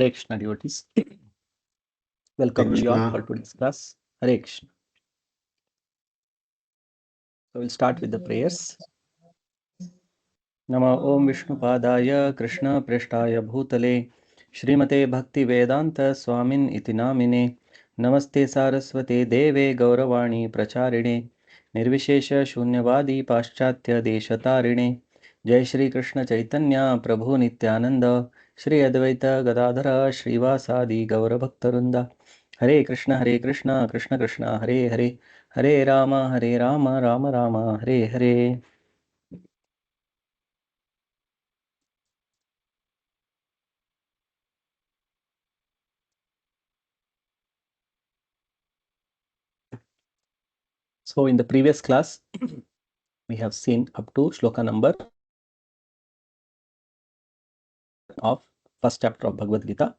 Hare Krishna devotees. Welcome you all for today's class. Hare Krishna. So we'll start with the prayers. Nama Om Vishnu Padaya Krishna Preshtaya Bhutale Shrimate Bhakti Vedanta Swamin Iti Namine Namaste Saraswate Deve Gauravani Pracharine Nirvishesha Shunyavadi Paschatya Deshatarine Jai Shri Krishna Chaitanya Prabhu Nityananda Shri Advaita Gadadhara Srivasadi Gauravaktarunda Hare Krishna Krishna Krishna Hare Hare Hare Rama Rama Rama Hare Hare. So in the previous class, we have seen up to shloka number of first chapter of Bhagavad Gita,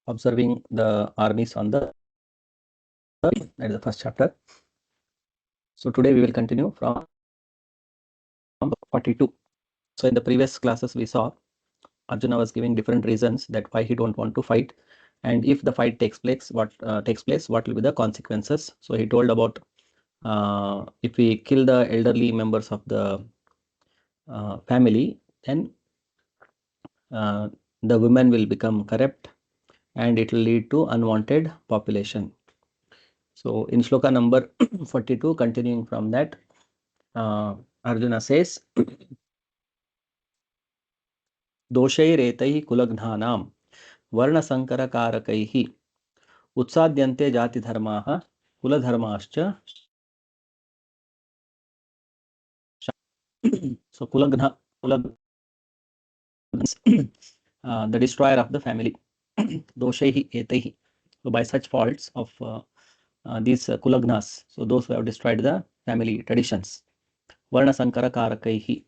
observing the armies on the that is the first chapter. So today we will continue from 42. So in the previous classes we saw Arjuna was giving different reasons that why he don't want to fight, and if the fight takes place, what will be the consequences. So he told about if we kill the elderly members of the family, then the women will become corrupt and it will lead to unwanted population. So in shloka number 42, continuing from that, Arjuna says, Doshairetaihi kulagnhanam varna sankara karakaihi utsadyante jati dharmaha kuladharmascha. So kulagna the destroyer of the family. Doshaihi etaihi. So by such faults of these kulagnas, so those who have destroyed the family traditions. Varna sankara karakaihi.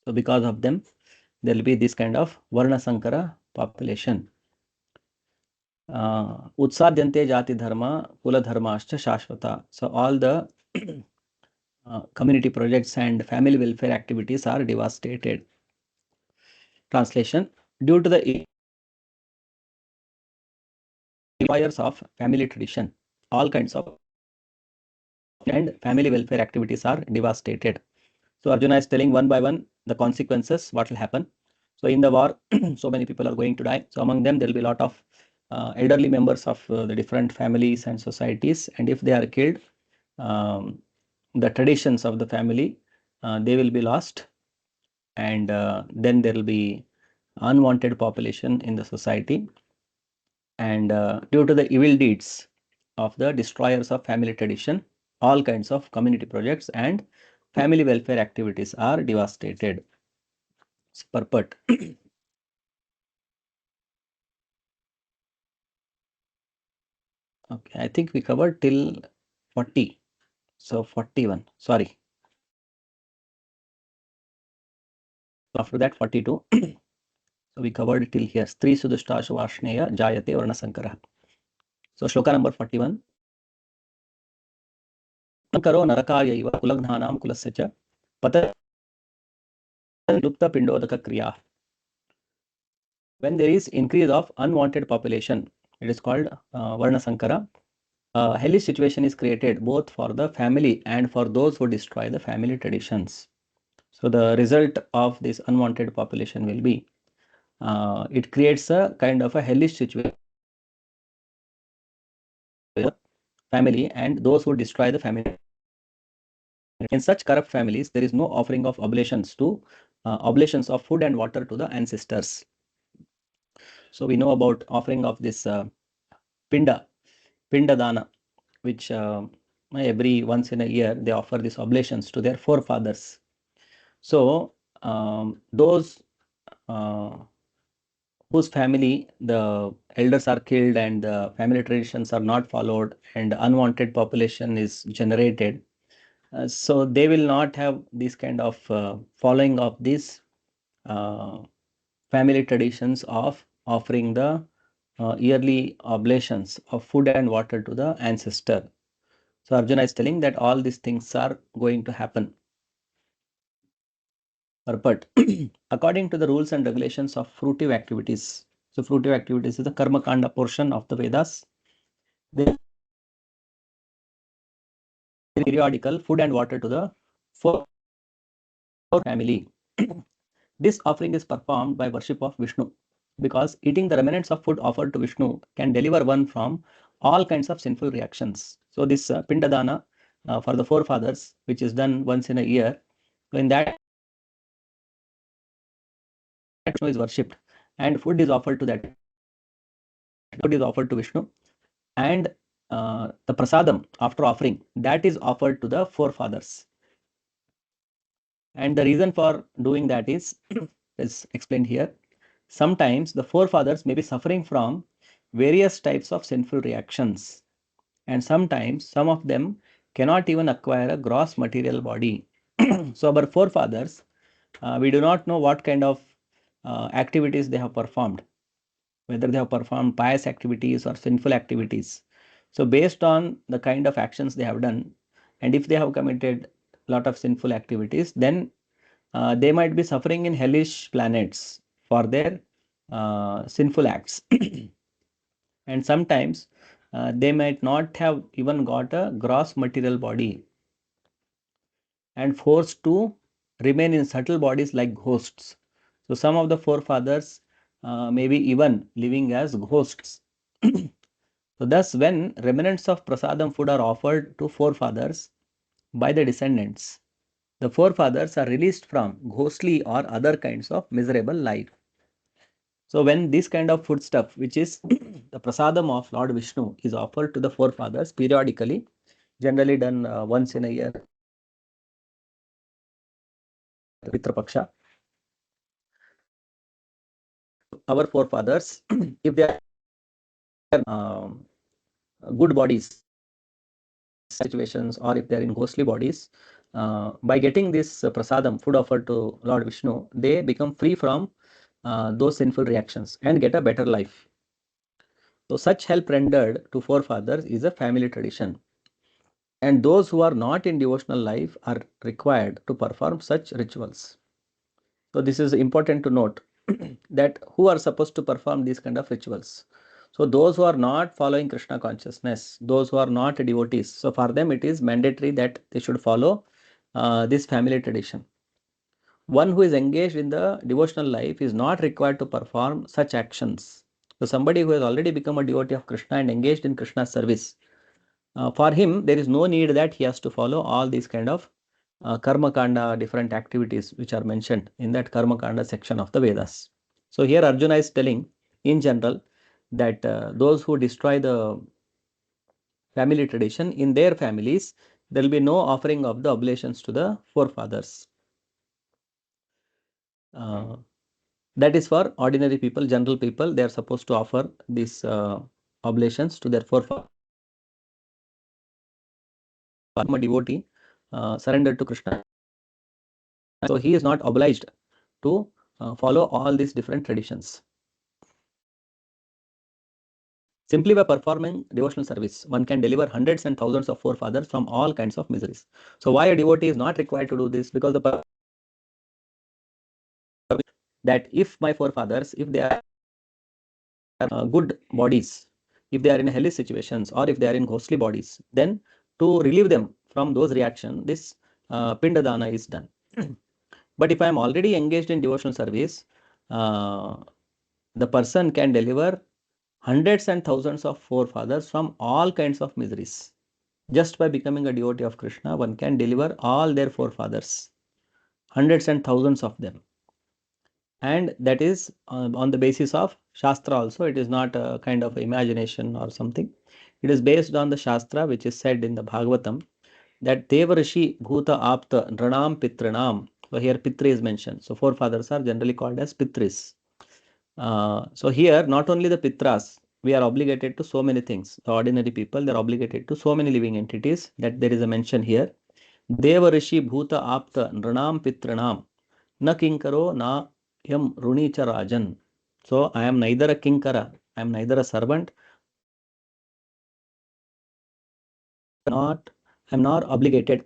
So because of them, there will be this kind of Varna Sankara population. Utsadyante jati dharma, kula dharmascha shashvata. So all the community projects and family welfare activities are devastated. Translation: due to the fires of family tradition, all kinds of and family welfare activities are devastated. So Arjuna is telling one by one the consequences, what will happen. So in the war, so many people are going to die. So among them, there will be a lot of elderly members of the different families and societies. And if they are killed, the traditions of the family, they will be lost. And then there will be unwanted population in the society. And due to the evil deeds of the destroyers of family tradition, all kinds of community projects and family welfare activities are devastated. Purport. Okay, I think we covered till 40. So 41, sorry. After that 42. So we covered till here. Stri Sudhushta Shuvashneya Jayate Varna Sankara. So shloka number 41. Karo Narakayaiva Kulaghnanam Kulasya Pata Lupta Pindodaka Kriya. When there is increase of unwanted population, it is called Varna Sankara. Hellish situation is created both for the family and for those who destroy the family traditions. So the result of this unwanted population will be, it creates a kind of a hellish situation family and those who destroy the family. In such corrupt families, there is no offering of oblations of food and water to the ancestors. So we know about offering of this pinda dana, which every once in a year they offer these oblations to their forefathers. So those whose family the elders are killed and the family traditions are not followed and unwanted population is generated, so they will not have this kind of following of these family traditions of offering the yearly oblations of food and water to the ancestor. So Arjuna is telling that all these things are going to happen. purport. According to the rules and regulations of fruitive activities, so fruitive activities is the Karma Kanda portion of the Vedas. They periodical food and water to the four family. This offering is performed by worship of Vishnu, because eating the remnants of food offered to Vishnu can deliver one from all kinds of sinful reactions. So this Pindadana for the forefathers, which is done once in a year, so in that Vishnu is worshipped, and food is offered to that. Food is offered to Vishnu, and the prasadam after offering, that is offered to the forefathers. And the reason for doing that is explained here. Sometimes the forefathers may be suffering from various types of sinful reactions, and sometimes some of them cannot even acquire a gross material body. So our forefathers, we do not know what kind of activities they have performed, whether they have performed pious activities or sinful activities. So based on the kind of actions they have done, and if they have committed a lot of sinful activities, then they might be suffering in hellish planets for their sinful acts. And sometimes they might not have even got a gross material body and forced to remain in subtle bodies like ghosts. So some of the forefathers may be even living as ghosts. So thus, when remnants of prasadam food are offered to forefathers by the descendants, the forefathers are released from ghostly or other kinds of miserable life. So when this kind of food stuff, which is the prasadam of Lord Vishnu, is offered to the forefathers periodically, generally done once in a year, Pitra Paksha, our forefathers, if they are good bodies, situations, or if they are in ghostly bodies, by getting this prasadam food offered to Lord Vishnu, they become free from those sinful reactions and get a better life. So such help rendered to forefathers is a family tradition, and those who are not in devotional life are required to perform such rituals. So this is important to note that who are supposed to perform these kind of rituals. So those who are not following Krishna consciousness, those who are not devotees, so for them it is mandatory that they should follow this family tradition. One who is engaged in the devotional life is not required to perform such actions. So somebody who has already become a devotee of Krishna and engaged in Krishna's service, for him there is no need that he has to follow all these kind of karma kanda, different activities which are mentioned in that karma kanda section of the Vedas. So here Arjuna is telling in general that those who destroy the family tradition in their families, there will be no offering of the oblations to the forefathers. That is for ordinary people, general people. They are supposed to offer these oblations to their forefathers. A devotee surrendered to Krishna, so he is not obliged to follow all these different traditions. Simply by performing devotional service, one can deliver hundreds and thousands of forefathers from all kinds of miseries. So why a devotee is not required to do this? Because the that if my forefathers, if they are good bodies, if they are in hellish situations, or if they are in ghostly bodies, then to relieve them from those reactions, this Pindadana is done. But if I am already engaged in devotional service, the person can deliver hundreds and thousands of forefathers from all kinds of miseries. Just by becoming a devotee of Krishna, one can deliver all their forefathers, hundreds and thousands of them. And that is on the basis of Shastra also. It is not a kind of imagination or something. It is based on the Shastra, which is said in the Bhagavatam, that Devarishi Bhuta Apta Nranam Pitranam. So here Pitri is mentioned. So forefathers are generally called as Pitris. So here not only the Pitras, we are obligated to so many things. The ordinary people, they are obligated to so many living entities, that there is a mention here. Devarishi Bhuta Apta Nranam Pitranam Na Kinkaro Na Yam Runicha Rajan. So I am neither a Kinkara, I am neither a servant, I am not obligated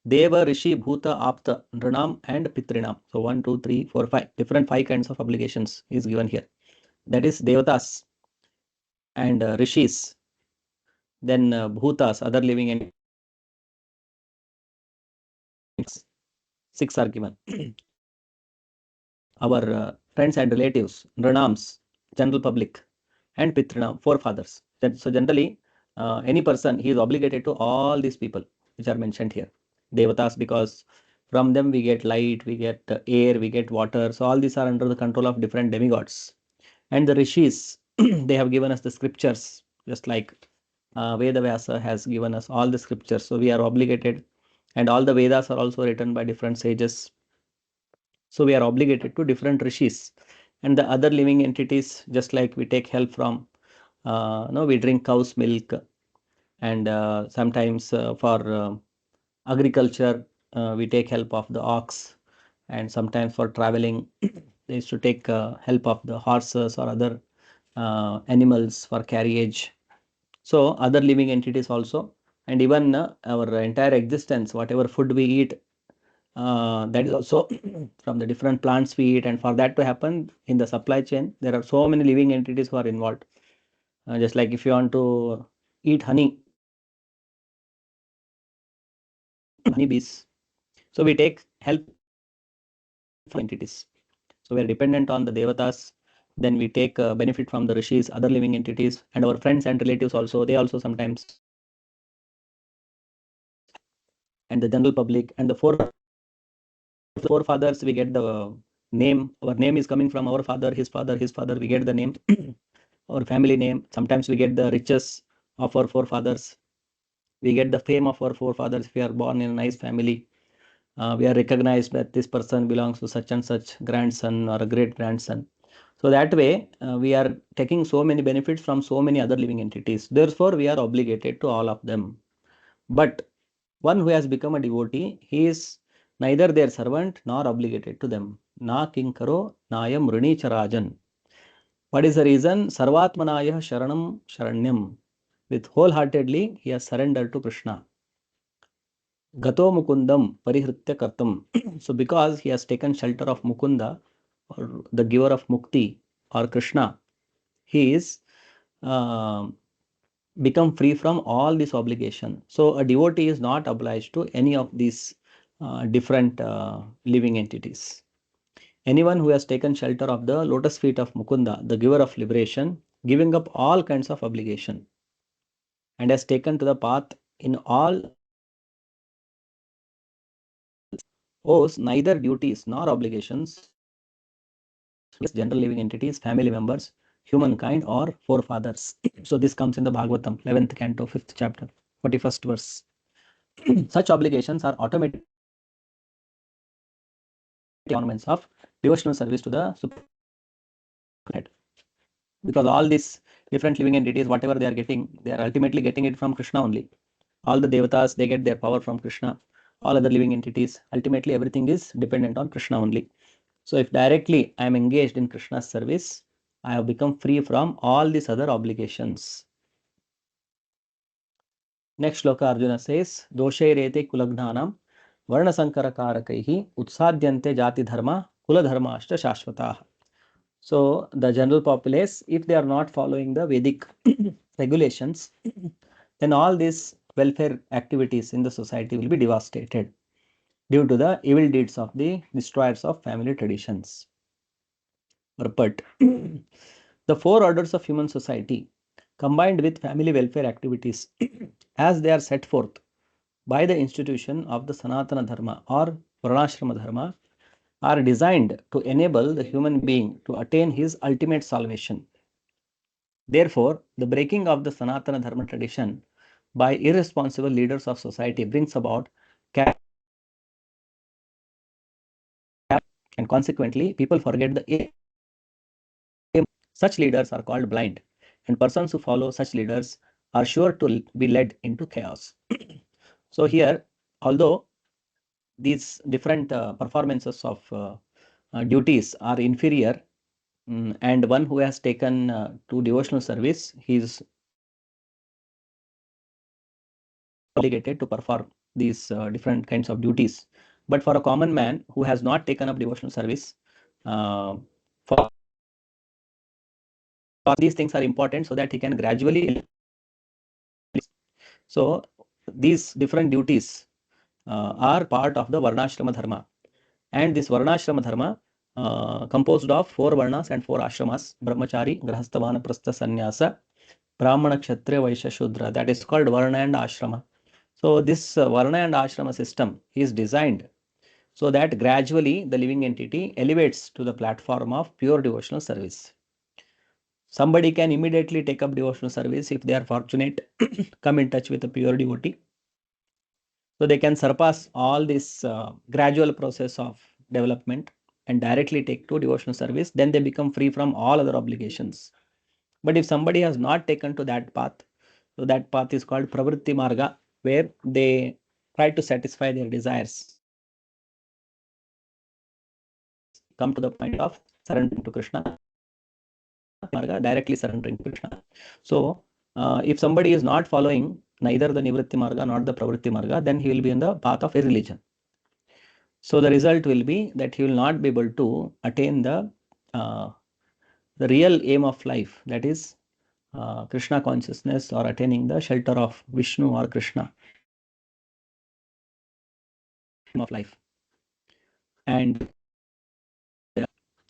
Deva, Rishi, Bhuta, Apta, Nranam and Pitrinam. So 1, 2, 3, 4, 5. Different 5 kinds of obligations is given here. That is Devatas and Rishis. Then Bhutas, other living entities. 6 are given. Our friends and relatives, Nranams, general public, and Pitrinam, forefathers. So generally, any person, he is obligated to all these people which are mentioned here. Devatas, because from them we get light, we get air, we get water. So all these are under the control of different demigods. And the Rishis, they have given us the scriptures, just like Veda Vyasa has given us all the scriptures. So we are obligated, and all the Vedas are also written by different sages. So we are obligated to different rishis and the other living entities, just like we take help from, no, we drink cow's milk, and sometimes for agriculture, we take help of the ox, and sometimes for traveling, they used to take help of the horses or other animals for carriage. So other living entities also, and even our entire existence, whatever food we eat, that is also from the different plants we eat, and for that to happen in the supply chain, there are so many living entities who are involved. Just like if you want to eat honey, honeybees, so we take help from entities. So we are dependent on the devatas. Then we take benefit from the rishis, other living entities, and our friends and relatives also. They also sometimes, and the general public and the forefathers. We get the name. Our name is coming from our father, his father, his father. We get the name. Our family name. Sometimes we get the riches of our forefathers. We get the fame of our forefathers. If we are born in a nice family, we are recognized that this person belongs to such and such grandson or a great grandson. So that way, we are taking so many benefits from so many other living entities. Therefore, we are obligated to all of them. But one who has become a devotee, he is neither their servant nor obligated to them. Na kinkaro nayam rini charajan. What is the reason? Sarvatmanaya sharanam sharanyam. With wholeheartedly, he has surrendered to Krishna. Gato Mukundam Parihritya Kartam. So because he has taken shelter of Mukunda, or the giver of Mukti, or Krishna, he is become free from all this obligation. So a devotee is not obliged to any of these different living entities. Anyone who has taken shelter of the lotus feet of Mukunda, the giver of liberation, giving up all kinds of obligation, and has taken to the path in all, owes neither duties nor obligations, general living entities, family members, humankind, or forefathers. So this comes in the Bhagavatam, 11th canto, 5th chapter, 41st verse. Such obligations are automatic ornaments of devotional service to the Supreme Head. Because all these different living entities, whatever they are getting, they are ultimately getting it from Krishna only. All the devatas, they get their power from Krishna. All other living entities, ultimately everything is dependent on Krishna only. So if directly I am engaged in Krishna's service, I have become free from all these other obligations. Next shloka Arjuna says, Doshairete kulagnanam varna sankara karakaihi utsadyante jati dharma kula dharma ashta shashvatah. So the general populace, if they are not following the Vedic regulations, then all these welfare activities in the society will be devastated due to the evil deeds of the destroyers of family traditions. But the four orders of human society, combined with family welfare activities, as they are set forth by the institution of the Sanatana Dharma or Varnashrama Dharma, are designed to enable the human being to attain his ultimate salvation. Therefore, the breaking of the Sanatana Dharma tradition by irresponsible leaders of society brings about chaos, and consequently, people forget the aim. Such leaders are called blind, and persons who follow such leaders are sure to be led into chaos. So here, although these different performances of duties are inferior, and one who has taken to devotional service, he is obligated to perform these different kinds of duties. But for a common man who has not taken up devotional service, for these things are important so that he can gradually. So these different duties are part of the Varnashrama Dharma. And this Varnashrama Dharma composed of 4 Varnas and 4 Ashramas: Brahmachari, Grahastha, Vanaprastha, Sannyasa, Brahmana, Kshatriya, Vaishya, Shudra. That is called Varna and Ashrama. So this Varna and Ashrama system is designed so that gradually the living entity elevates to the platform of pure devotional service. Somebody can immediately take up devotional service if they are fortunate, come in touch with a pure devotee. So they can surpass all this gradual process of development and directly take to devotional service. Then they become free from all other obligations. But if somebody has not taken to that path, so that path is called Pravritti Marga, where they try to satisfy their desires, come to the point of surrendering to Krishna, Marga, directly surrendering to Krishna. So if somebody is not following neither the Nivritti Marga nor the Pravritti Marga, then he will be in the path of irreligion. So the result will be that he will not be able to attain the real aim of life, that is Krishna consciousness, or attaining the shelter of Vishnu or Krishna of life. And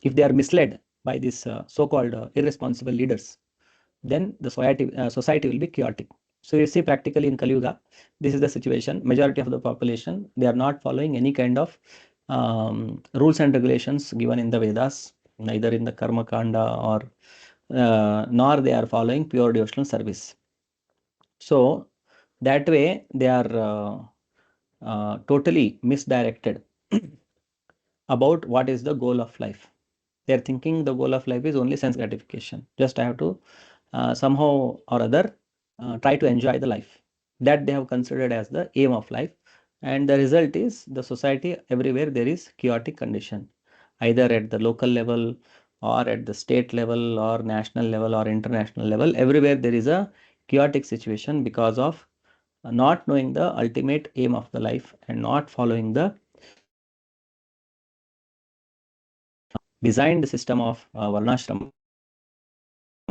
if they are misled by these so-called irresponsible leaders, then the society will be chaotic. So you see, practically in Kali Yuga, this is the situation. Majority of the population, they are not following any kind of rules and regulations given in the Vedas, neither in the Karma Kanda or nor they are following pure devotional service. So that way they are totally misdirected about what is the goal of life. They are thinking the goal of life is only sense gratification. Just I have to somehow or other try to enjoy the life. That they have considered as the aim of life. And the result is the society everywhere there is chaotic condition, either at the local level or at the state level or national level or international level. Everywhere there is a chaotic situation because of not knowing the ultimate aim of the life and not following the designed system of Varnashrama,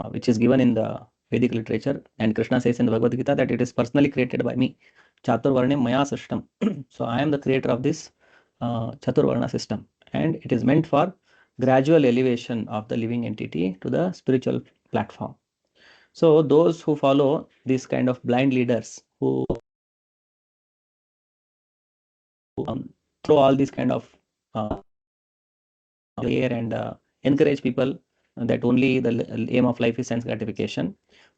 which is given in the Vedic literature. And Krishna says in the Bhagavad Gita that it is personally created by me. Chaturvarne Maya Srishtam. So I am the creator of this Chaturvarna system. And it is meant for gradual elevation of the living entity to the spiritual platform. So those who follow these kind of blind leaders who throw all these kind of air and encourage people that only the aim of life is sense gratification.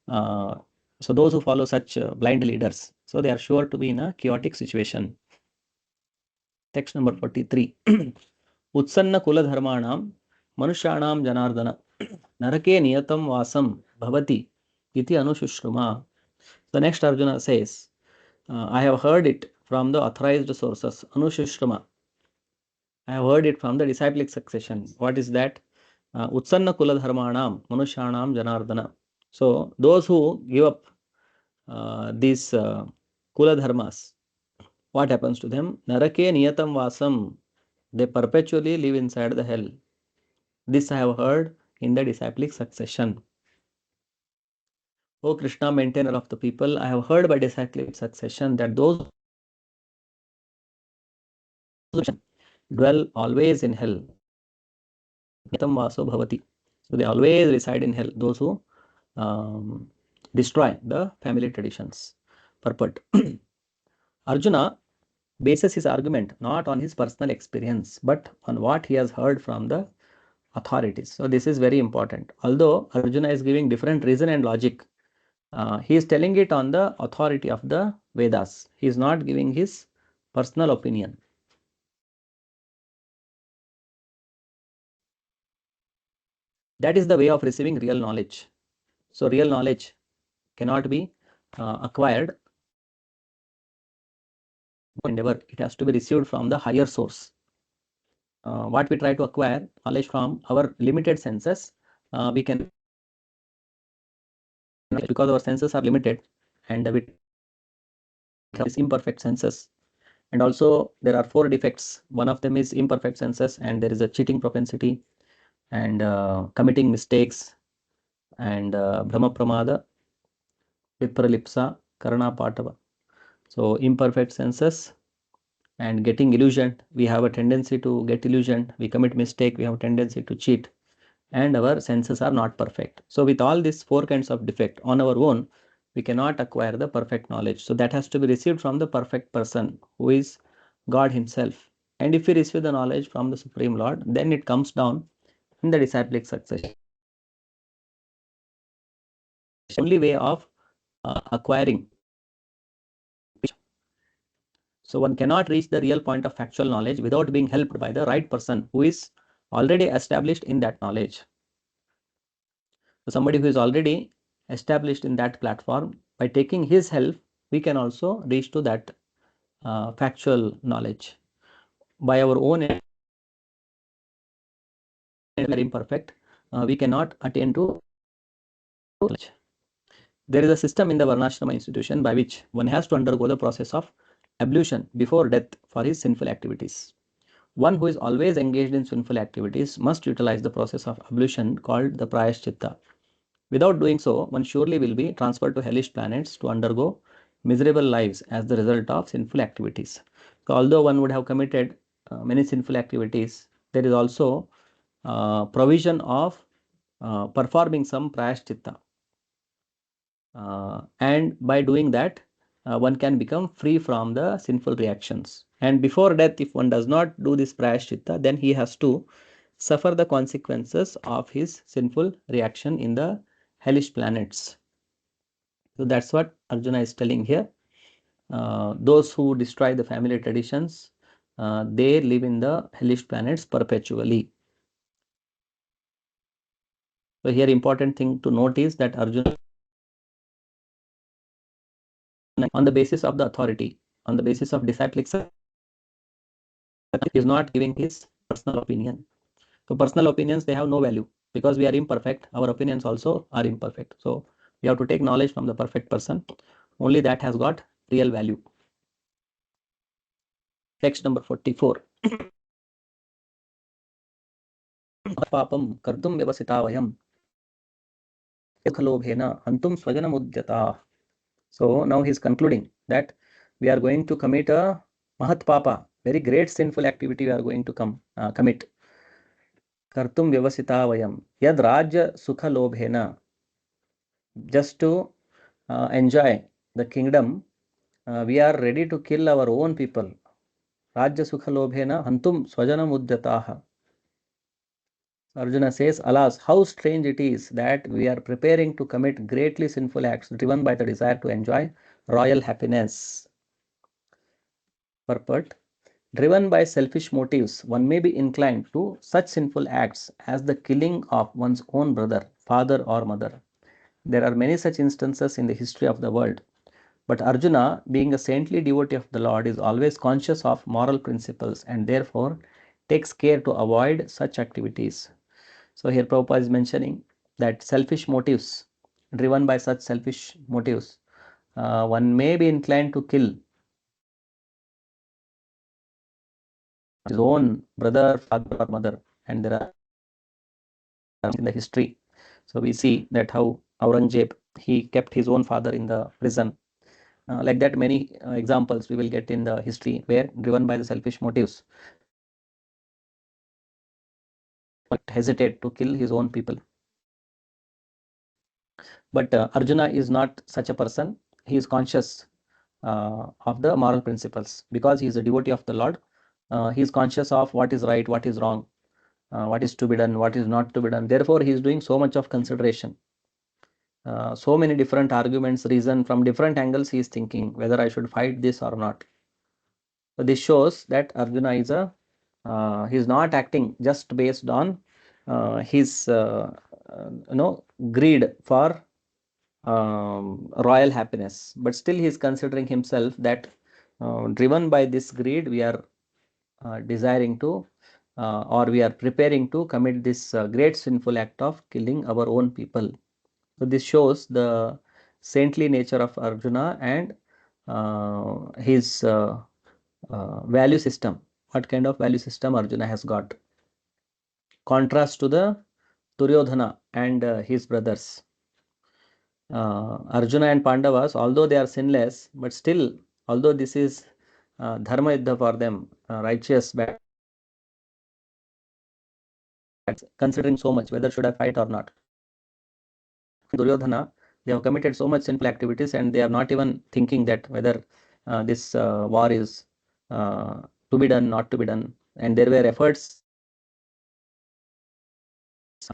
So those who follow such blind leaders, so they are sure to be in a chaotic situation. Text number 43. Utsanna kula dharmanam manushanam janardana narake niyatam vasam bhavati iti anushishruma. The next Arjuna says, I have heard it from the authorized sources. Anushishruma. I have heard it from the disciplic succession. What is that? Utsanna kula dharmanam manushanam janardana. So those who give up these kula dharmas, what happens to them? Narake niyatam vasam. They perpetually live inside the hell. This I have heard in the disciplic succession. O Krishna, maintainer of the people, I have heard by disciplic succession that those dwell always in hell. Niyatam vaso bhavati. So they always reside in hell. Those who destroy the family traditions. Purport. Arjuna bases his argument not on his personal experience, but on what he has heard from the authorities. So this is very important. Although Arjuna is giving different reason and logic, he is telling it on the authority of the Vedas. He is not giving his personal opinion. That is the way of receiving real knowledge. So real knowledge cannot be acquired endeavor. It has to be received from the higher source. What we try to acquire knowledge from our limited senses, we can, because our senses are limited and we have these imperfect senses. And also there are 4 defects. One of them is imperfect senses, and there is a cheating propensity, and committing mistakes, and Brahma Pramada, Vipralipsa, Karana Patava. So imperfect senses and getting illusioned. We have a tendency to get illusioned. We commit mistake. We have a tendency to cheat, and our senses are not perfect. So with all these 4 kinds of defect on our own, we cannot acquire the perfect knowledge. So that has to be received from the perfect person, who is God himself. And if we receive the knowledge from the Supreme Lord, then it comes down in the disciplic succession. Only way of acquiring. So one cannot reach the real point of factual knowledge without being helped by the right person who is already established in that knowledge. So somebody who is already established in that platform, by taking his help, we can also reach to that factual knowledge. By our own and very imperfect, we cannot attain to knowledge. There is a system in the Varnashrama institution by which one has to undergo the process of ablution before death for his sinful activities. One who is always engaged in sinful activities must utilize the process of ablution called the Prayashchitta. Without doing so, one surely will be transferred to hellish planets to undergo miserable lives as the result of sinful activities. So although one would have committed many sinful activities, there is also provision of performing some prayashchitta. And by doing that, one can become free from the sinful reactions. And before death, if one does not do this prayashchitta, then he has to suffer the consequences of his sinful reaction in the hellish planets. So that's what Arjuna is telling here. Those who destroy the family traditions, they live in the hellish planets perpetually. So here important thing to note is that Arjuna, on the basis of the authority, on the basis of disciplic, is not giving his personal opinion. So personal opinions, they have no value because we are imperfect. Our opinions also are imperfect. So we have to take knowledge from the perfect person. Only that has got real value. Text number 44. Papam kartum vyavasita vayam yakhalobhena hantum swajanamudyata. So now he is concluding that we are going to commit a mahat papa, very great sinful activity we are going to commit. Kartum vyavasita vayam yad rajya sukha lobhena, just to enjoy the kingdom, we are ready to kill our own people. Rajya sukha lobhena hantum swajanam udyataha. Arjuna says, alas, how strange it is that we are preparing to commit greatly sinful acts driven by the desire to enjoy royal happiness. Purport: driven by selfish motives, one may be inclined to such sinful acts as the killing of one's own brother, father, or mother. There are many such instances in the history of the world. But Arjuna, being a saintly devotee of the Lord, is always conscious of moral principles and therefore takes care to avoid such activities. So here Prabhupada is mentioning that selfish motives, driven by such selfish motives, one may be inclined to kill his own brother, father, or mother. And there are in the history. So we see that how Aurangzeb, he kept his own father in the prison. Like that, many examples we will get in the history where, driven by the selfish motives, hesitate to kill his own people. But Arjuna is not such a person. He is conscious of the moral principles because he is a devotee of the Lord. He is conscious of what is right, what is wrong, what is to be done, what is not to be done. Therefore, he is doing so much of consideration. So many different arguments, reason from different angles he is thinking whether I should fight this or not. So this shows that Arjuna is he is not acting just based on his greed for royal happiness, but still he is considering himself that driven by this greed, we are desiring to or we are preparing to commit this great sinful act of killing our own people. So this shows the saintly nature of Arjuna and his value system. What kind of value system Arjuna has got? Contrast to the Duryodhana and his brothers. Arjuna and Pandavas, although they are sinless, but still, although this is dharma yuddha for them, righteous battles, considering so much whether should I fight or not. Duryodhana, they have committed so much sinful activities and they are not even thinking that whether this war is to be done, not to be done. And there were efforts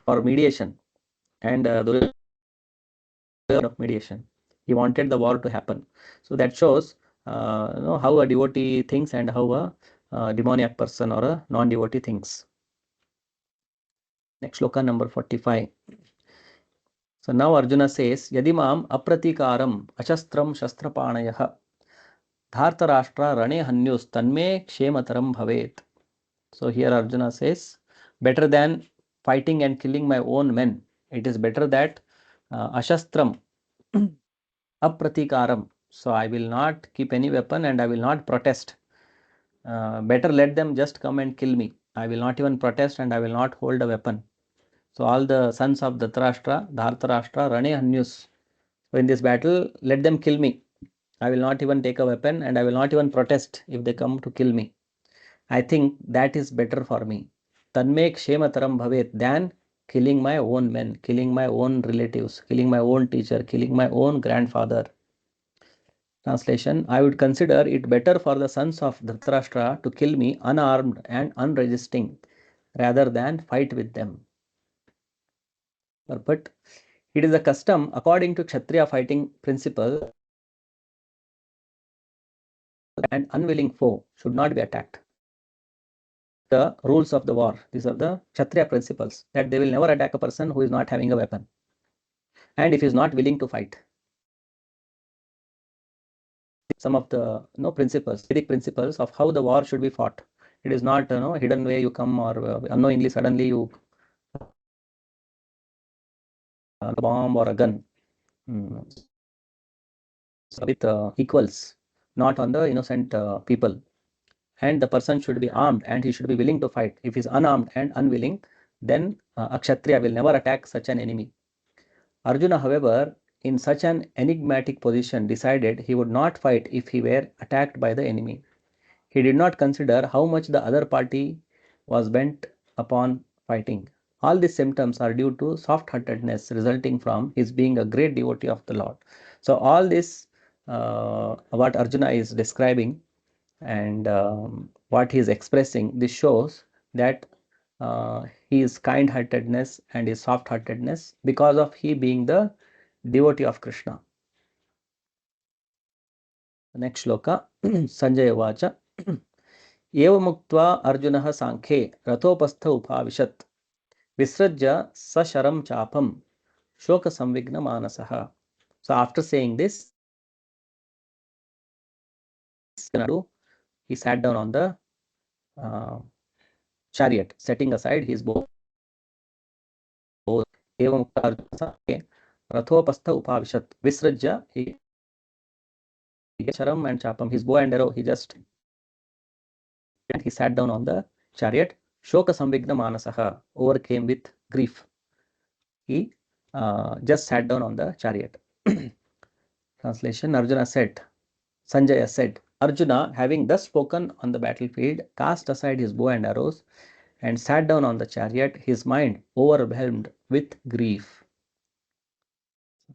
for mediation, and Duryodhana of mediation. He wanted the war to happen. So that shows how a devotee thinks and how a demoniac person or a non-devotee thinks. Next shloka number 45. So now Arjuna says, Yadimam apratikaram ashastram shastrapanayah dhartarashtra rane hanyus tanme kshemataram bhavet. So here Arjuna says, better than fighting and killing my own men, it is better that ashastram apratikaram. So I will not keep any weapon and I will not protest. Better let them just come and kill me. I will not even protest and I will not hold a weapon. So all the sons of Dhritarashtra, Rane Hanyus. So in this battle, let them kill me. I will not even take a weapon and I will not even protest if they come to kill me. I think that is better for me. Tanme kshemataram bhavet, than killing my own men, killing my own relatives, killing my own teacher, killing my own grandfather. Translation, I would consider it better for the sons of Dhritarashtra to kill me unarmed and unresisting rather than fight with them. But it is a custom according to Kshatriya fighting principle, and unwilling foe should not be attacked. The rules of the war, these are the Kshatriya principles, that they will never attack a person who is not having a weapon and if he is not willing to fight. Some of the principles, Vedic principles of how the war should be fought. It is not hidden way you come or unknowingly suddenly you a bomb or a gun with equals, not on the innocent people. And the person should be armed and he should be willing to fight. If he is unarmed and unwilling, then a Kshatriya will never attack such an enemy. Arjuna, however, in such an enigmatic position, decided he would not fight if he were attacked by the enemy. He did not consider how much the other party was bent upon fighting. All these symptoms are due to soft-heartedness resulting from his being a great devotee of the Lord. So all this, what Arjuna is describing and what he is expressing, this shows that his kind-heartedness and his soft-heartedness because of he being the devotee of Krishna. Next shloka, Sanjaya Vacha. एवमुक्त्वा अर्जुनः सांख्ये रथोपस्थ उपाविशत् विसृज्य सशरं चापं शोकसंविघ्नमानसः. So after saying this, he sat down on the chariot, setting aside his bow. एवमुक्त्वा अर्जुनः सांख्ये रथोपस्थ उपाविशत् विसृज्य, he sharam and chapam, his bow and arrow, he sat down on the chariot. Shoka samvigna manasaha, overcame with grief. He just sat down on the chariot. Translation, Arjuna said, Sanjaya said, Arjuna, having thus spoken on the battlefield, cast aside his bow and arrows and sat down on the chariot, his mind overwhelmed with grief.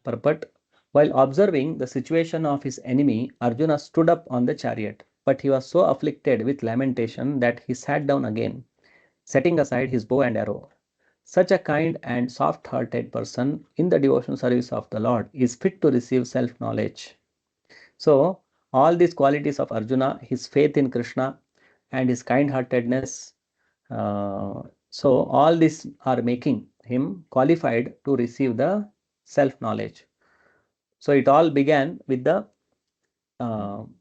Purport, while observing the situation of his enemy, Arjuna stood up on the chariot, but he was so afflicted with lamentation that he sat down again, setting aside his bow and arrow. Such a kind and soft-hearted person in the devotional service of the Lord is fit to receive self-knowledge. So, all these qualities of Arjuna, his faith in Krishna and his kind-heartedness, so all these are making him qualified to receive the self-knowledge. So it all began with the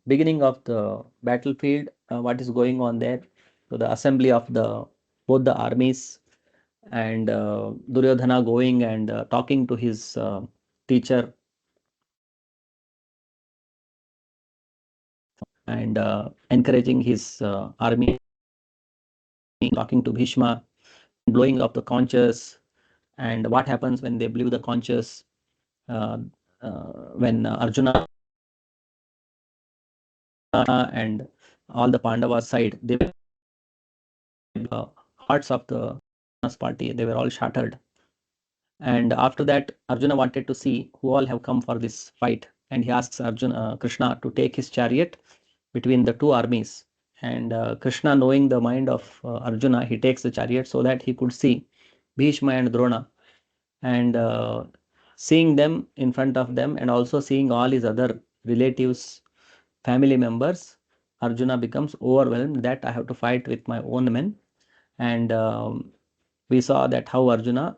beginning of the battlefield, what is going on there. So the assembly of both the armies, and Duryodhana going and talking to his teacher. and encouraging his army, talking to Bhishma, blowing up the conches, and what happens when they blew the conches, uh, when Arjuna and all the Pandavas side, they hearts of the party, they were all shattered. And after that, Arjuna wanted to see who all have come for this fight, and he asks Krishna to take his chariot between the two armies. And Krishna, knowing the mind of Arjuna, he takes the chariot so that he could see Bhishma and Drona, and seeing them in front of them, and also seeing all his other relatives, family members, Arjuna becomes overwhelmed that I have to fight with my own men. And we saw that how Arjuna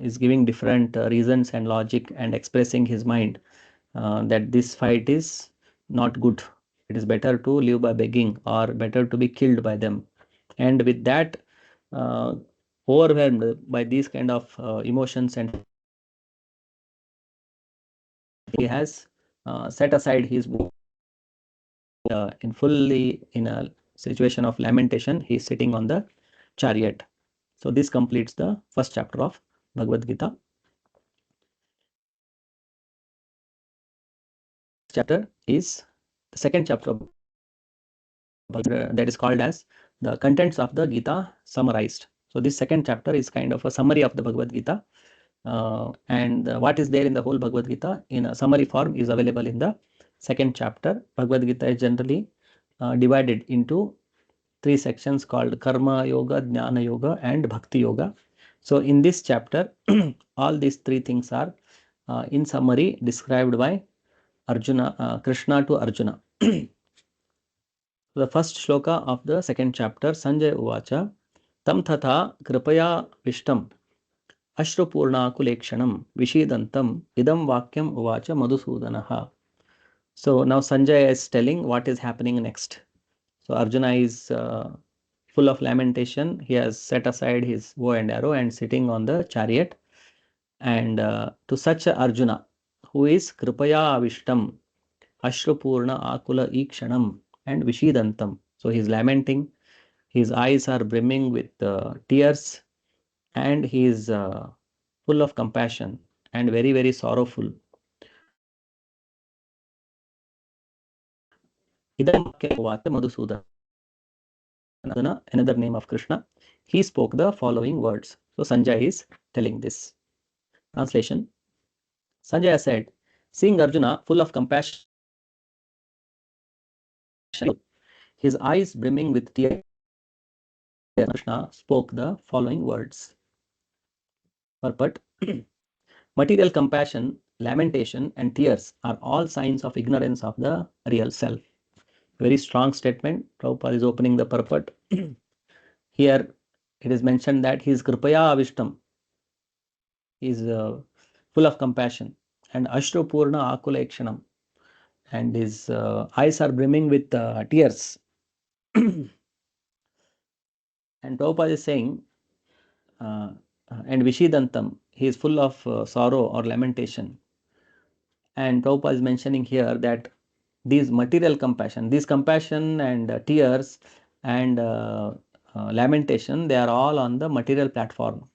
is giving different reasons and logic and expressing his mind that this fight is not good. It is better to live by begging, or better to be killed by them. And with that, overwhelmed by these kind of emotions, and he has set aside his in fully in a situation of lamentation. He is sitting on the chariot. So this completes the first chapter of Bhagavad Gita. Chapter is the second chapter of that is called as the contents of the Gita summarized. So this second chapter is kind of a summary of the Bhagavad Gita, and what is there in the whole Bhagavad Gita in a summary form is available in the second chapter. Bhagavad Gita is generally divided into three sections called Karma Yoga, Jnana Yoga, and Bhakti Yoga. So in this chapter, all these three things are in summary described by Krishna to Arjuna. The first shloka of the second chapter, Sanjay Uvacha, Tam Tatha Kripaya Vishtam Ashrupurnakulekshanam Vishidantam Idam Vakyam Uvacha Madhusudanaha. So now Sanjay is telling what is happening next. So Arjuna is full of lamentation. He has set aside his bow and arrow and sitting on the chariot. And to such a Arjuna, who is Kripaya Avishtam, Ashrupurna Akula Ikshanam, and Vishidantam. So he is lamenting. His eyes are brimming with tears, and he is full of compassion and very, very sorrowful. Idam Madhusudana, another name of Krishna, he spoke the following words. So Sanjay is telling this. Translation: Sanjaya said, seeing Arjuna full of compassion, his eyes brimming with tears, Krishna spoke the following words. Purport: material compassion, lamentation, and tears are all signs of ignorance of the real self. Very strong statement. Prabhupada is opening the purport. Here it is mentioned that he is Kripaya Avishtam. He is full of compassion. And Ashru Purna Akula Ikshanam. And his eyes are brimming with tears. And Prabhupada is saying, and Vishidantam, he is full of sorrow or lamentation. And Prabhupada is mentioning here that these material compassion, these compassion and tears and lamentation, they are all on the material platform,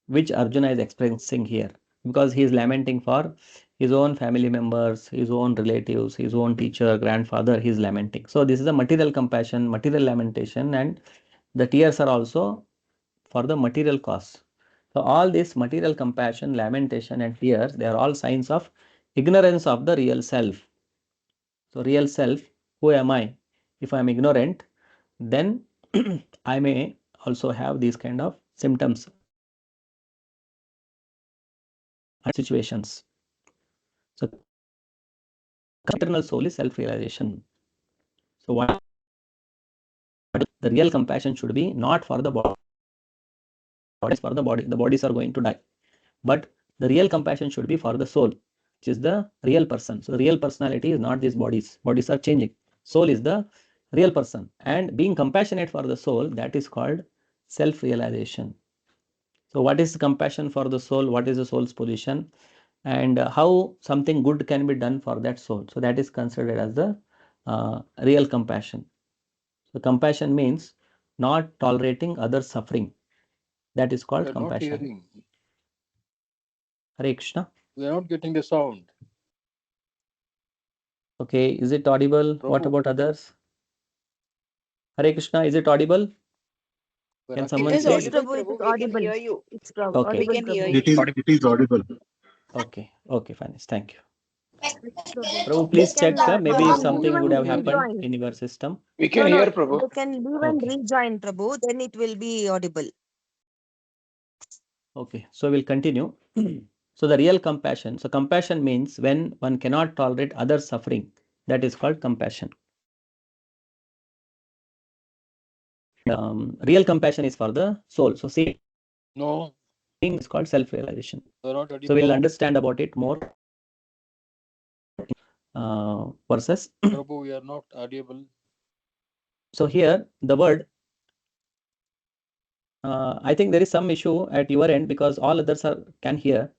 which Arjuna is experiencing here, because he is lamenting for his own family members, his own relatives, his own teacher, grandfather, he is lamenting. So this is a material compassion, material lamentation, and the tears are also for the material cause. So all this material compassion, lamentation, and tears, they are all signs of ignorance of the real self. So real self, who am I? If I am ignorant, then I may also have these kind of symptoms and situations. So eternal soul is self-realization. So what the real compassion should be not for the body, for the body. The bodies are going to die. But the real compassion should be for the soul, which is the real person. So the real personality is not these bodies. Bodies are changing. Soul is the real person. And being compassionate for the soul, that is called self-realization. So what is compassion for the soul? What is the soul's position? And how something good can be done for that soul. So that is considered as the real compassion. So compassion means not tolerating others' suffering. That is called compassion. Not hearing. Hare Krishna. We are not getting the sound. Okay, is it audible? Prabhu. What about others? Hare Krishna, is it audible? Can someone It is say? audible, Prabhu, it Prabhu. is We can audible. hear you. It's Prabhu. Okay. We Audible, can hear Prabhu. you. It is audible. Okay, fine. Thank you. Prabhu. Prabhu, please They check, can, maybe leave something and would have happened rejoin. in your system. We can No, hear, they Prabhu. can leave and rejoin, Prabhu. Then it will be audible. Okay, so we'll continue. So the real compassion. So compassion means when one cannot tolerate others' suffering. That is called compassion. Real compassion is for the soul. So seeing No. is called self-realization. We are not audible. So we'll understand about it more. Verses. Prabhu, we are not audible. So here the word, I think there is some issue at your end because all others can hear.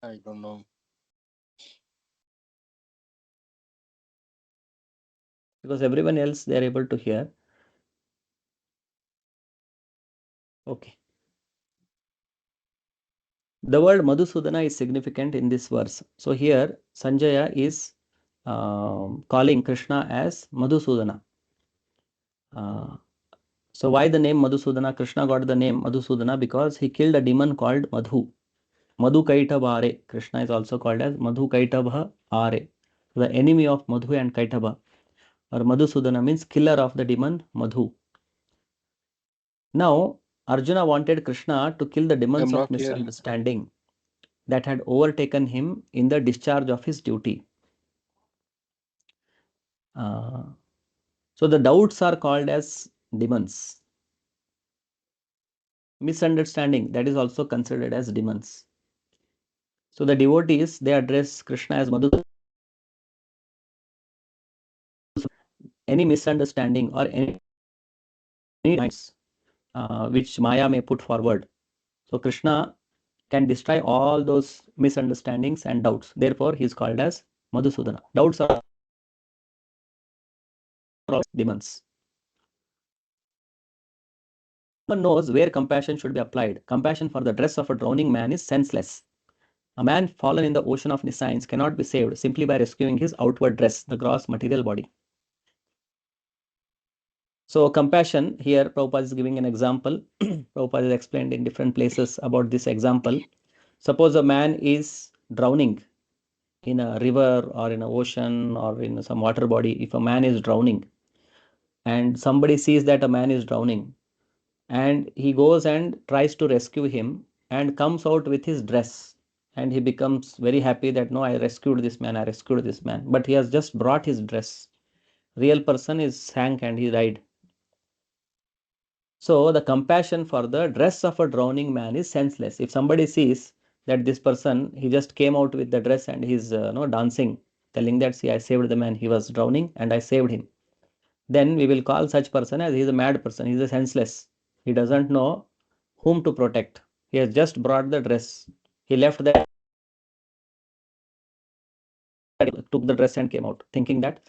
I don't know. Because everyone else they are able to hear. Okay. The word Madhusudana is significant in this verse. So here Sanjaya is calling Krishna as Madhusudana. So why the name Madhusudana? Krishna got the name Madhusudana because he killed a demon called Madhu. Madhu Kaitabhare. Krishna is also called as Madhu Kaitabha Are. The enemy of Madhu and Kaitabha. Or Madhusudana means killer of the demon Madhu. Now Arjuna wanted Krishna to kill the demons of misunderstanding that had overtaken him in the discharge of his duty. So the doubts are called as demons. Misunderstanding, that is also considered as demons. So the devotees, they address Krishna as Madhu. Any misunderstanding or any points which Maya may put forward. So Krishna can destroy all those misunderstandings and doubts. Therefore, he is called as Madhusudana. Doubts are demons. One knows where compassion should be applied. Compassion for the dress of a drowning man is senseless. A man fallen in the ocean of nescience cannot be saved simply by rescuing his outward dress, the gross material body. So compassion, here Prabhupada is giving an example. Prabhupada has explained in different places about this example. Suppose a man is drowning in a river or in an ocean or in some water body. If a man is drowning and somebody sees that a man is drowning and he goes and tries to rescue him and comes out with his dress and he becomes very happy that no, I rescued this man, but he has just brought his dress. Real person is sank and he died. So the compassion for the dress of a drowning man is senseless. If somebody sees that this person, he just came out with the dress and he's dancing, telling that, see, I saved the man, he was drowning and I saved him, then we will call such person as he's a mad person, he's a senseless. He doesn't know whom to protect. He has just brought the dress. He left that, took the dress and came out, thinking that.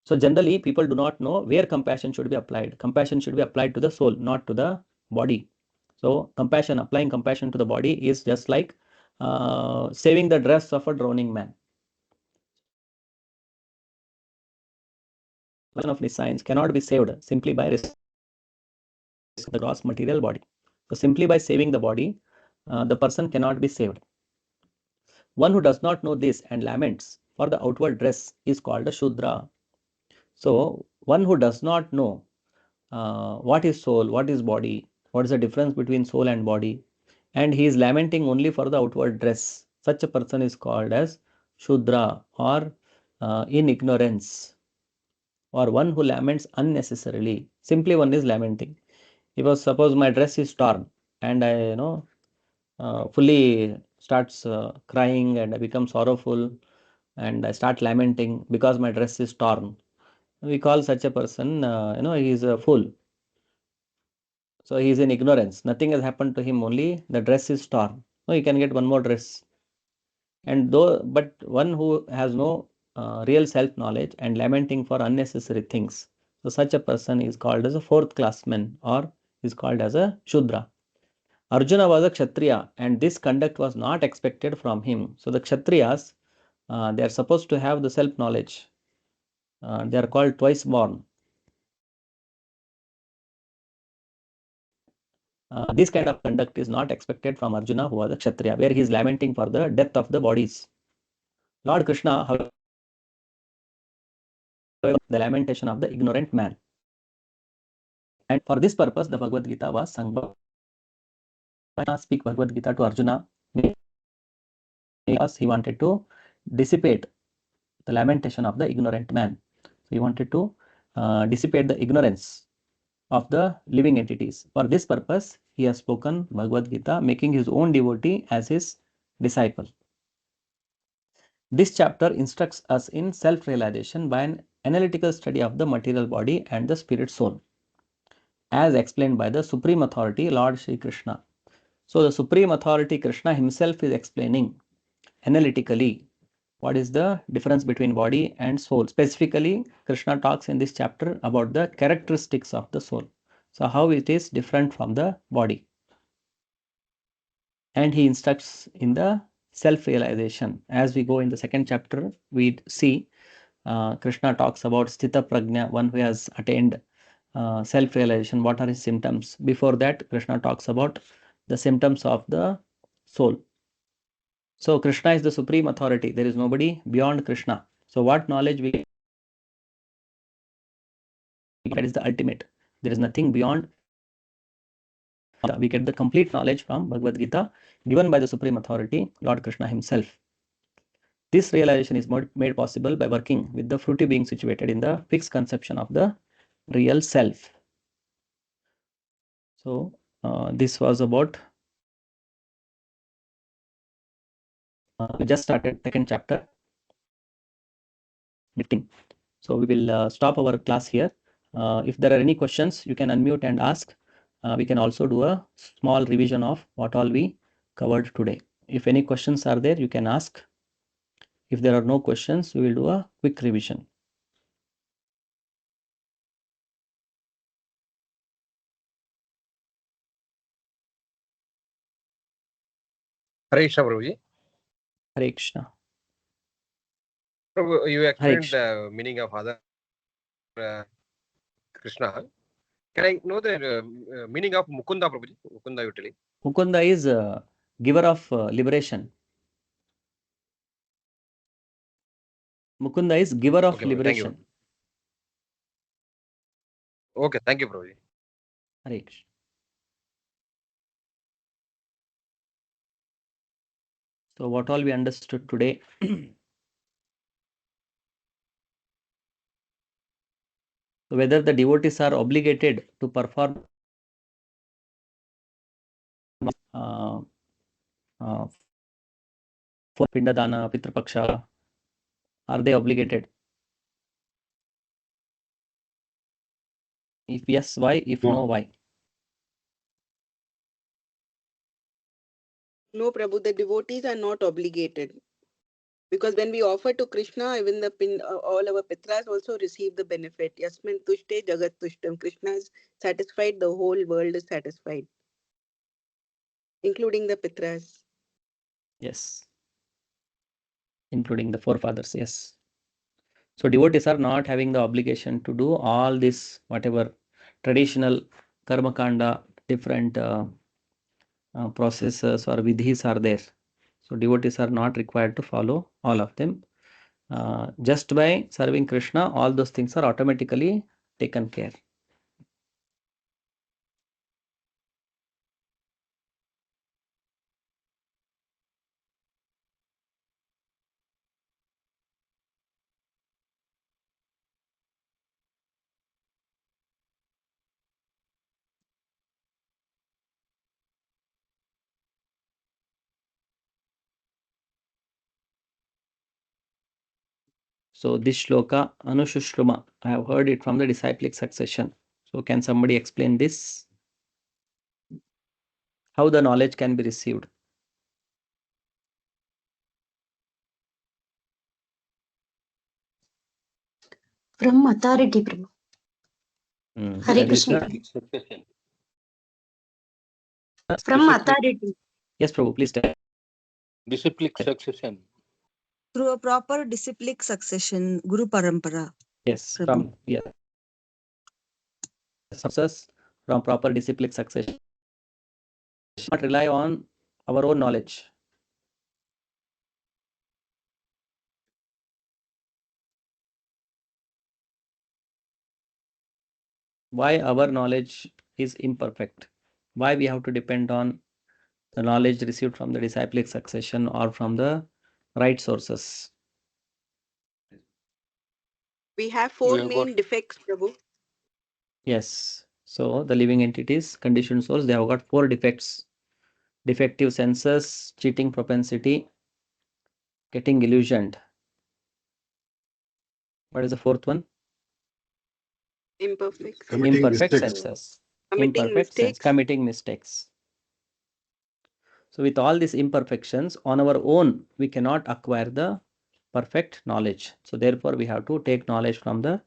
So generally, people do not know where compassion should be applied. Compassion should be applied to the soul, not to the body. So compassion, applying compassion to the body is just like saving the dress of a drowning man. Of the science cannot be saved simply by the gross material body. So simply by saving the body, the person cannot be saved. One who does not know this and laments for the outward dress is called a Shudra. So one who does not know what is soul, what is body, what is the difference between soul and body, and he is lamenting only for the outward dress, such a person is called as Shudra or in ignorance, or one who laments unnecessarily. Simply one is lamenting. If suppose my dress is torn and I fully starts crying and I become sorrowful and I start lamenting because my dress is torn, we call such a person he is a fool. So he is in ignorance. Nothing has happened to him, only the dress is torn. No, he can get one more dress. But one who has no real self-knowledge and lamenting for unnecessary things, so such a person is called as a fourth classman or is called as a Shudra. Arjuna was a Kshatriya and this conduct was not expected from him. So the Kshatriyas, they are supposed to have the self-knowledge. They are called twice born. This kind of conduct is not expected from Arjuna, who was a Kshatriya, where he is lamenting for the death of the bodies. Lord Krishna, however, the lamentation of the ignorant man. And for this purpose, the Bhagavad Gita was sung. Krishna speak Bhagavad Gita to Arjuna because he wanted to dissipate the lamentation of the ignorant man. So he wanted to dissipate the ignorance of the living entities. For this purpose, he has spoken Bhagavad Gita, making his own devotee as his disciple. This chapter instructs us in self-realization by an analytical study of the material body and the spirit soul, as explained by the Supreme Authority, Lord Shri Krishna. So the Supreme Authority, Krishna himself, is explaining analytically what is the difference between body and soul. Specifically, Krishna talks in this chapter about the characteristics of the soul. So how it is different from the body. And he instructs in the self-realization. As we go in the second chapter, we see Krishna talks about Sthita Prajna, one who has attained self-realization. What are his symptoms? Before that, Krishna talks about the symptoms of the soul. So Krishna is the supreme authority. There is nobody beyond Krishna. So what knowledge we get, that is the ultimate. There is nothing beyond. We get the complete knowledge from Bhagavad Gita given by the supreme authority, Lord Krishna himself. This realization is made possible by working with the fruity being situated in the fixed conception of the real self. So this was about, we just started second chapter. So we will stop our class here. If there are any questions, you can unmute and ask. We can also do a small revision of what all we covered today. If any questions are there, you can ask. If there are no questions, we will do a quick revision. Hare Krishna, Prabhuji. Hare Krishna. Prabhu, you explained Krishna. the meaning of other Krishna. Can I know the meaning of Mukunda, Prabhuji? Mukunda, you telling? Mukunda is giver of liberation. Mukunda is giver of Okay, Prabhuji, thank you. liberation. Okay, thank you, Prabhuji. Hare Krishna. So what all we understood today? Whether the devotees are obligated to perform for Pindadana, Pitrapaksha, are they obligated? If yes, why? If no, why? No, Prabhu, the devotees are not obligated. Because when we offer to Krishna, even all our pitras also receive the benefit. Yasmin tushte jagat tushtam. Krishna is satisfied, the whole world is satisfied, including the pitras. Yes. Including the forefathers, yes. So devotees are not having the obligation to do all this, whatever traditional karma kanda, different processes or vidhis are there. So devotees are not required to follow all of them. Just by serving Krishna, all those things are automatically taken care. So this shloka, Anushushruma, I have heard it from the disciplic succession. So can somebody explain this? How the knowledge can be received? From authority, Prabhu. Hare Krishna. Succession. From Disciplic- authority. Yes, Prabhu, please tell. Disciplic succession. Through a proper disciplic succession, Guru Parampara. Yes, Prabhu. from success, from proper disciplic succession. Not rely on our own knowledge. Why our knowledge is imperfect? Why we have to depend on the knowledge received from the disciplic succession or from the right sources? We have four We have main got- defects, Prabhu. Yes. So the living entities, conditioned souls, they have got 4 defects: defective senses, cheating propensity, getting illusioned. What is the 4th one? Imperfect. Committing Imperfect mistakes. senses. Committing Imperfect sense, mistakes. committing mistakes. So with all these imperfections, on our own, we cannot acquire the perfect knowledge. So therefore, we have to take knowledge from the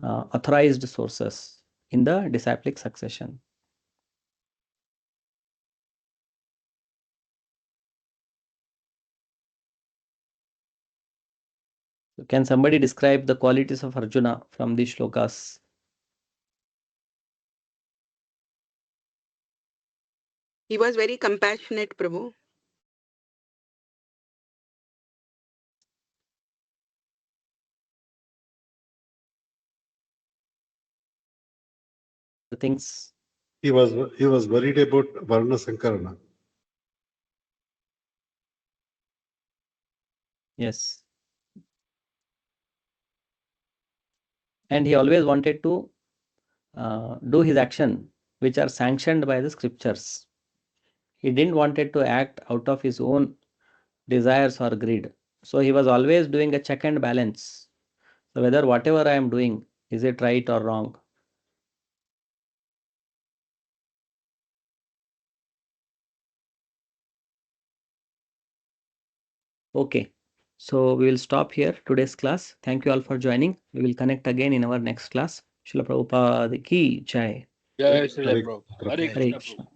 authorized sources in the disciplic succession. So can somebody describe the qualities of Arjuna from these shlokas? He was very compassionate, Prabhu. The things. He was worried about Varna Sankarana. Yes. And he always wanted to do his action, which are sanctioned by the scriptures. He didn't wanted to act out of his own desires or greed. So he was always doing a check and balance. So whether whatever I am doing, is it right or wrong? Okay. So we will stop here today's class. Thank you all for joining. We will connect again in our next class. Srila Prabhupada ki jai. Jai Srila Hare- Prabhu. Hare Hare Krishna. Krishna.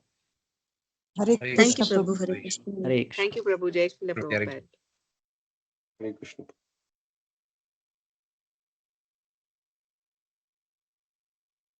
Hare Thank Krishna, you, Prabhu. Prabhu. Hare Krishna. Hare Krishna. Thank you, Prabhu. Jai Srila Hare Prabhupada. Hare Krishna.